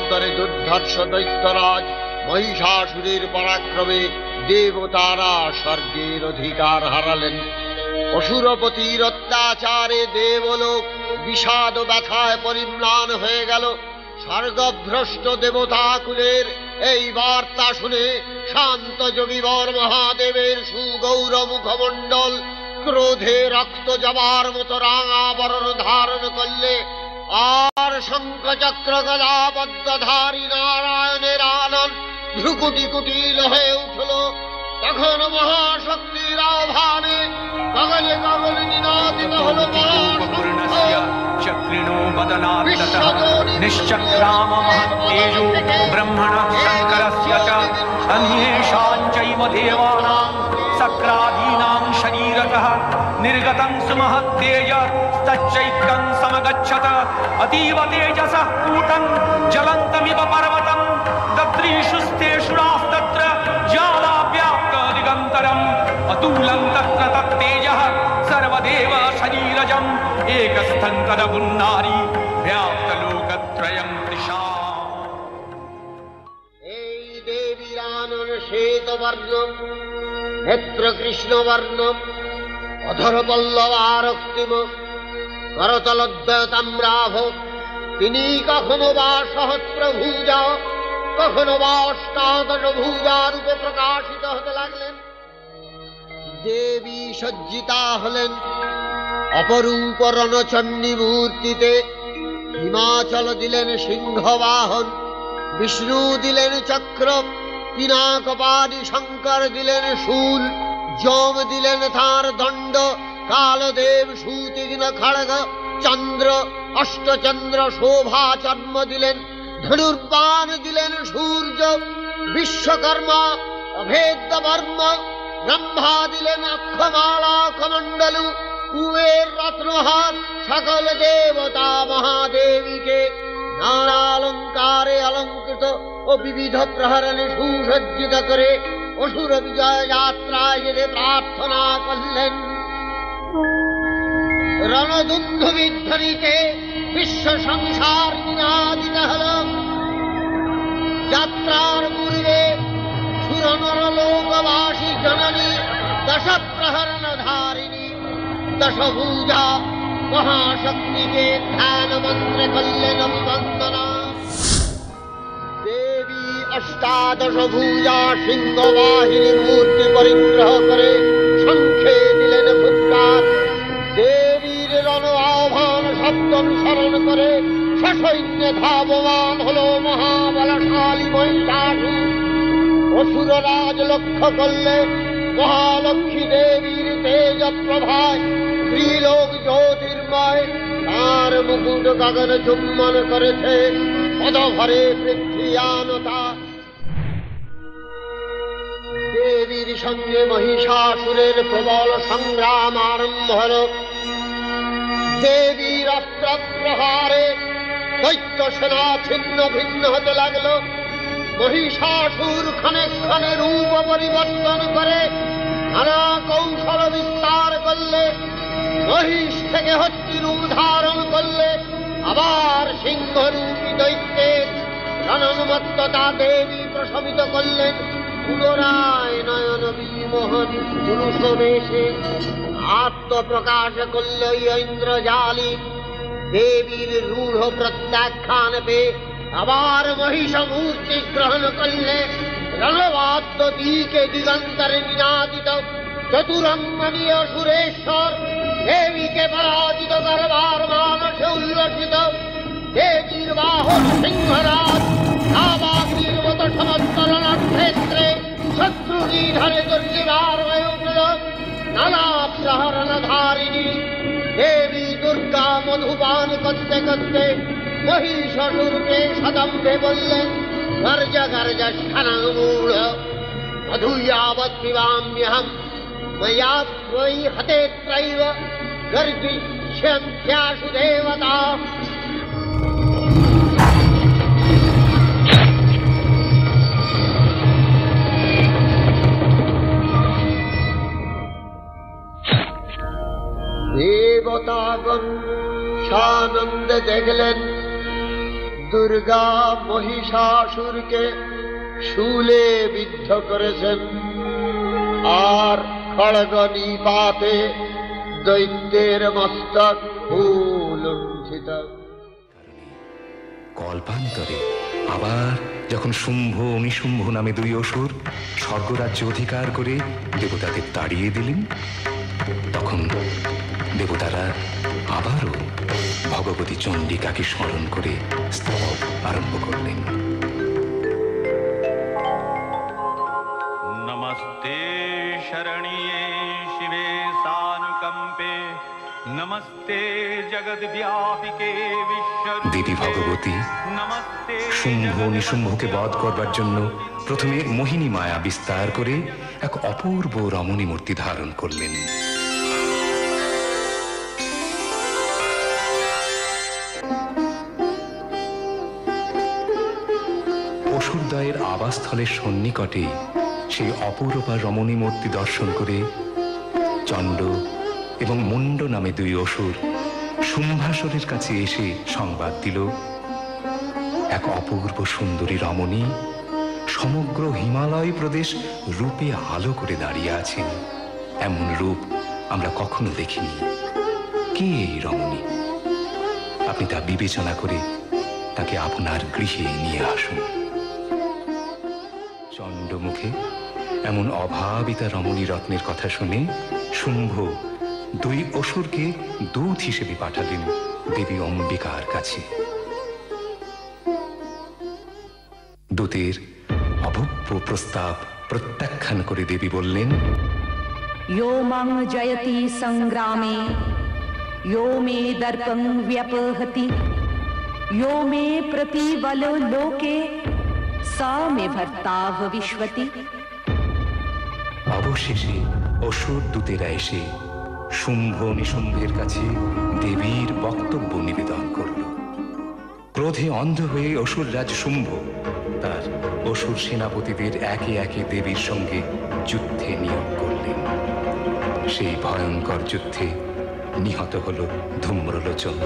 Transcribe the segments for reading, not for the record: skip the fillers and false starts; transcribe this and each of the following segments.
যুগান্তরে দুর্ধর্ষ দৈত্যরাজ মহিষাসুরের পরাক্রমে দেবতারা স্বর্গের অধিকার হারালেন। অসুরপতির অত্যাচারে দেবলোক বিষাদ ব্যথায় পরিম্লান হয়ে গেল। স্বর্গভ্রষ্ট দেবতাকুলের এই বার্তা শুনে শান্ত যোগীবর মহাদেবের সুগৌর মুখমণ্ডল ক্রোধে রক্ত জবার মতো রাঙা বরণ ধারণ করলে, আর শঙ্খচক্র গদা পদ্মধারী নারায়ণের আনন ভ্রুকুটি কুটিল হয়ে উঠল। তখন মহাশক্তির আহ্বানে গগনে গগনে নিনাদিত হল চক্রিণো বদনাত্ততঃ নিশ্চক্রাম মহত্তেজো ব্রহ্মণঃ শঙ্করস্য চ अन्येषां चैव देवानां सक्रादीनां शरीरतः निर्गतं सुमहत्तेज तच्चैत्रं समगच्छत अतीव तेजसः कूटं ज्वलन्तमिव पर्वतं दद्रीषुस्तेषुरास्तत्र ज्वालाव्याप्तदिगन्तरम् अतुलं तत्र तत्तेजः सर्वदेव शरीरजम् एकस्थं तदभुन्नारी व्याप्तलोकत्रयं तृषा। শ্বেত বর্ণ, নেত্র কৃষ্ণ বর্ণ, অধর পল্লব আরক্তিম, করতলদ্বয় তাম্রাভ। তিনি কখনো বা সহস্রভুজা, কখনো বা অষ্টাদশ ভুজা রূপে প্রকাশিত হতে লাগলেন। দেবী সজ্জিতা হলেন অপরূপ রণচণ্ডী মূর্তিতে। হিমাচল দিলেন সিংহবাহন, বিষ্ণু দিলেন চক্র, পিনাকপাণি শঙ্কর দিলেন শূল, যম দিলেন তাঁর দণ্ড, কালদেব সুতীক্ষ্ণ খড়গ, চন্দ্র অষ্টচন্দ্র শোভা চর্ম দিলেন, ধনুর্বাণ দিলেন সূর্য, বিশ্বকর্মা অভেদ্য বর্ম, ব্রহ্মা দিলেন অক্ষমালা কমণ্ডলু, কুবের রত্নহার। সকল দেবতা মহাদেবীকে নানালঙ্কারে অলঙ্কৃত ও বিবিধ প্রহরণে সুসজ্জিত করে অসুর বিজয় যাত্রায় যেতে প্রার্থনা করলেন। রণদুন্দুবিধ্বনিতে বিশ্ব সংসার নিনাদিত হল। যাত্রার পূর্বে সুরনর লোকবাসী জননী দশ প্রহরণ ধারিণী দশভুজা মহাশক্তিকে ধ্যান মন্ত্রে করলেন অভিবন্দনা। দেবী অষ্টাদশ ভুজা সিংহবাহিনী মূর্তি পরিগ্রহ করে শঙ্খে দিলেন ফুৎকার। দেবীর রণ আহ্বান শব্দ অনুসরণ করে সসৈন্যে ধাবমান হল মহাবলশালী মহিষাসুর। অসুররাজ লক্ষ্য করলে মহালক্ষ্মী দেবীর তেজ প্রভায় ত্রিলোক জ্যোতির্ময়, তার মুকুট গগন চুম্বন করেছে পদভরে পৃথ্বীয়ানতা। দেবীর সঙ্গে মহিষাসুরের প্রবল সংগ্রাম আরম্ভ হল। দেবীর অস্ত্র প্রহারে দৈত্য সেনা ছিন্ন ভিন্ন হতে লাগলো। মহিষাসুর ক্ষণে ক্ষণে রূপ পরিবর্তন করে নানা কৌশল বিস্তার করলে, মহিষ থেকে হস্তি রূপ ধারণ করলে, আবার সিংহরূপী দৈত্যের রণোন্মত্ততা দেবী প্রশমিত করলেন। পুনরায় নয়ন বিমোহনী পুরুষ বেশে আত্মপ্রকাশ করল ইন্দ্রজালী। দেবীর রূঢ় প্রত্যাখ্যান পেয়ে আবার মহিষ মূর্তি গ্রহণ করলে। রণবাদ্য দিকে দিগন্তরে নিনাদিত চতুরঙ্গনীয় সুরেশ্বর দেবীকে পরাজিত করবার মানসে উল্লসিত। দেবীর বাহন সিংহরাজ নাবাগীর মতো সমস্ত রণক্ষেত্রে শত্রু নিধনে দুর্নিবার হয়ে উঠল। নানা প্রহরণ ধারিণী দেবী দুর্গা মধুপান করতে করতে মহিষাসুরকে সদম্ভে বললেন, গর্জ গর্জ স্থানমূঢ় মধুয়াবৎ পিবাম্যহম ময়া ত্বয়ি হতেত্রৈব গর্জিষ্যন্ত্যাসু দেবতা। দেবতাগণ সানন্দে দেখলেন দুর্গা মহিষাসুরকে শূলে বিদ্ধ করেছেন, আর খড়গ নিপাতে দৈত্যের মস্তক উলুণ্ঠিত। কল্পান্তরে আবার যখন শুম্ভ ও নিশুম্ভ নামে দুই অসুর স্বর্গরাজ্য অধিকার করে দেবতাদের তাড়িয়ে দিলেন, তখন দেবতারা আবারও ভগবতী চণ্ডিকাকে স্মরণ করে স্তব আরম্ভ করলেন। নমস্তে শরণ্যে শিবে সানুকম্পে, নমস্তে জগদ্ব্যাপিকে বিশ্বরূপে। দেবী ভগবতী শুম্ভ নিশুম্ভকে বধ করবার জন্য প্রথমে মোহিনী মায়া বিস্তার করে এক অপূর্ব রমণী মূর্তি ধারণ করলেন। অসুরদ্বয়ের আবাসস্থলের সন্নিকটে সেই অপূর্বা রমণী মূর্তি দর্শন করে চণ্ড এবং মুণ্ড নামে দুই অসুর শুম্ভাসুরের কাছে এসে সংবাদ দিল, এক অপূর্ব সুন্দরী রমণী সমগ্র হিমালয় প্রদেশ রূপে আলো করে দাঁড়িয়ে আছেন। এমন রূপ আমরা কখনো দেখিনি। কে এই রমণী? আপনি তা বিবেচনা করে তাকে আপনার গৃহে নিয়ে আসুন। চণ্ডমুখে এমন অভাবিতা রমণী রত্নের কথা শুনে শুম্ভ দুই অসুরকে দূত হিসেবে পাঠালেন দেবী অম্বিকার কাছে। দূতের অভব্য প্রস্তাব প্রত্যাখ্যান করে দেবী বললেন, यो मं जयति संग्रामे, यो मे दर्पं व्यपहति, यो मे प्रतिबलो लोके, सा मे भर्ता भविष्यति। অবশেষে অসুর দূতেরা এসে শুম্ভ নিশুম্ভের কাছে দেবীর বক্তব্য নিবেদন করল। ক্রোধে অন্ধ হয়ে অসুররাজ শুম্ভ তার অসুর সেনাপতিদের একে একে দেবীর সঙ্গে যুদ্ধে নিয়োগ করলেন। সেই ভয়ঙ্কর যুদ্ধে নিহত হল ধূম্রলোচন।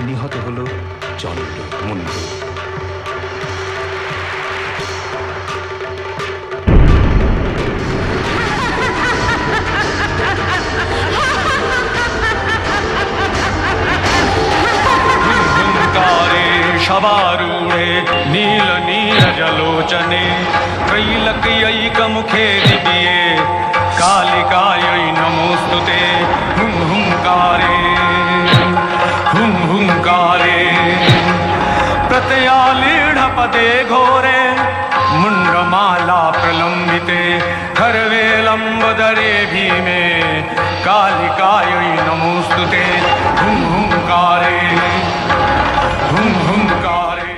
নিহত হল চণ্ড মুণ্ড। शवारूढे नील नीरजलोचने, त्रैलक्यैकमुखे दिव्ये कालिकायै नमोऽस्तुते। हुं हुंकारे हुं हुंकारे प्रत्ययालीढपदे घोरे, मुण्डमाला प्रलम्बिते खर्वेलम्बदरे भीमे कालिकायै नमोऽस्तुते। हुं हुंकारे हुं हुंकारे।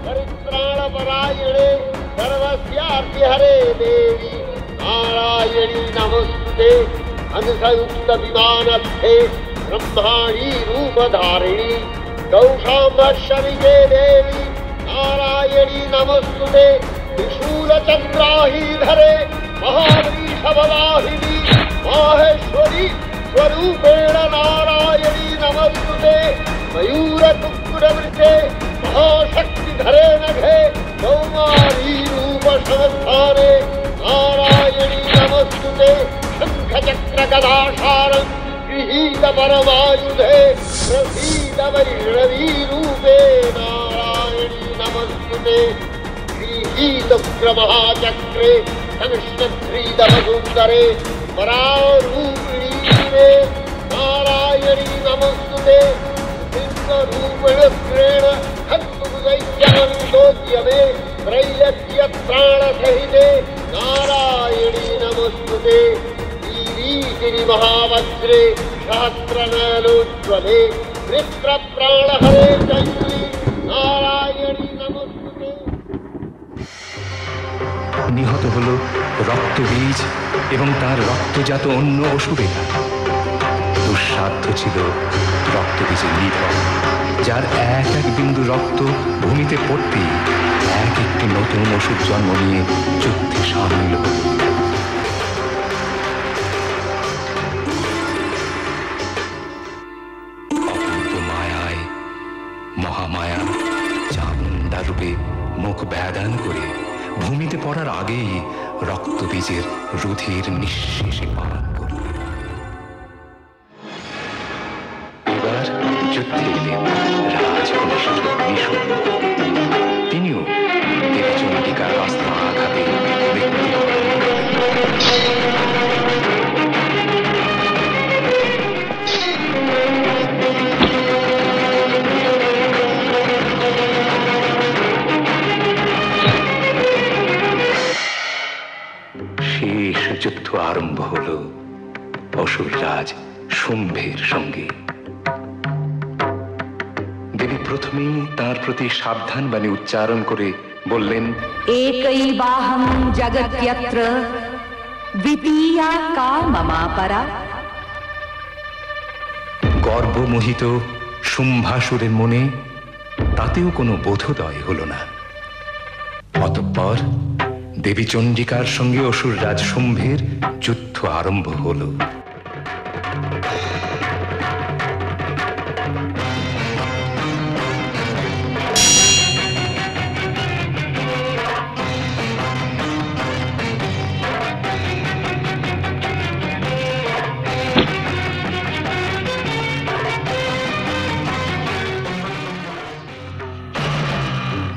परित्राणपरायणे सर्वस्यार्ति हरे देवी नारायणी नमस्ते। हंसयुक्त विमानस्थे ब्रह्माणी रूपधारिणी गौशाम्भशविगे देवी नारायणी नमस्तुते। त्रिशूलचन्द्राहीधरे महावृषभवाहिनी माहेश्वरी स्वरूपेण नारायणी नमस्तुते। मयूरकुक्कुरवृते महाशक्तिधरे नघे कौमारी रूपसंस्थाने नारायणी नमस्तुते। शङ्खचक्रगदाशारं गृहीत परमायुधे प्रसीद वैष्णवीरूपे नारायणी नमस्तुते। गृहीतोग्रमहाचक्रे संश्रद्रीदवसुन्दरे परारूपिणीरे नारायणी नमस्तुते। सिंहरूपिणत्रेण हस्तुदैत्यमनुशोच्यमे त्रैलक्यत्राणसहिते नारायणी नमस्तुते। गिरिमहावज्रे सहस्रनयनोज्ज्वले वृत्रप्राणहरे चैत्री नारायणी नमस्तुते। নিহত হল রক্তবীজ এবং তার রক্তজাত অন্য অসুরেরা। দুঃসাধ্য ছিল রক্তবীজের নিধন। যার এক এক বিন্দু রক্ত ভূমিতে পড়তেই এক একটি নতুন অসুর জন্ম নিয়ে যুদ্ধে সামিল হল। অপূর্ব মায়ায় মহামায়া চামুণ্ডা রূপে মুখ ব্যাদান করে ভূমিতে পড়ার আগেই রক্তবীজের রুধির নিঃশেষে পান করল। এবার যুদ্ধে এলেন রাজকনিষ্ঠ নিশুম্ভ। তিনিও দেবী চণ্ডিকার অস্ত্র আঘাতে মৃত্যুবরণ করলেন। শেষ যুদ্ধ আরম্ভ হল অসুররাজ শুম্ভের সঙ্গে। দেবী প্রথমেই তার প্রতি সাবধান বাণী উচ্চারণ করে বললেন, एकैवाहं जगत्यत्र द्वितीया का ममापरा। গর্বমোহিত শুম্ভাসুরের মনে তাতেও কোনো বোধোদয় হল না। অতঃপর দেবী চণ্ডিকার সঙ্গে অসুররাজ শুম্ভের যুদ্ধ আরম্ভ হল।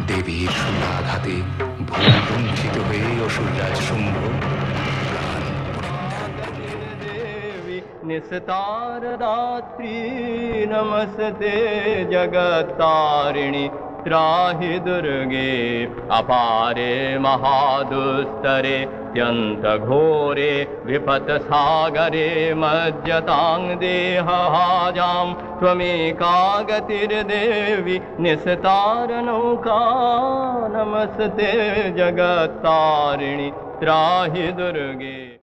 দেবীর সুরাঘাতে ভূলুণ্ঠিত হয়ে অসুররাজ শুম্ভ প্রাণ পরিত্যাগ করলেন। निस्तार रात्रि नमस्ते जगत्तारिणि त्राहि दुर्गे अपारे महादुस्तरे अत्यंत घोरे विपत सागरे मज्जतां देहाजां त्वमेका गतिर्देवी निस्तार नौका नमस्ते जगत्तारिणि त्राहि दुर्गे।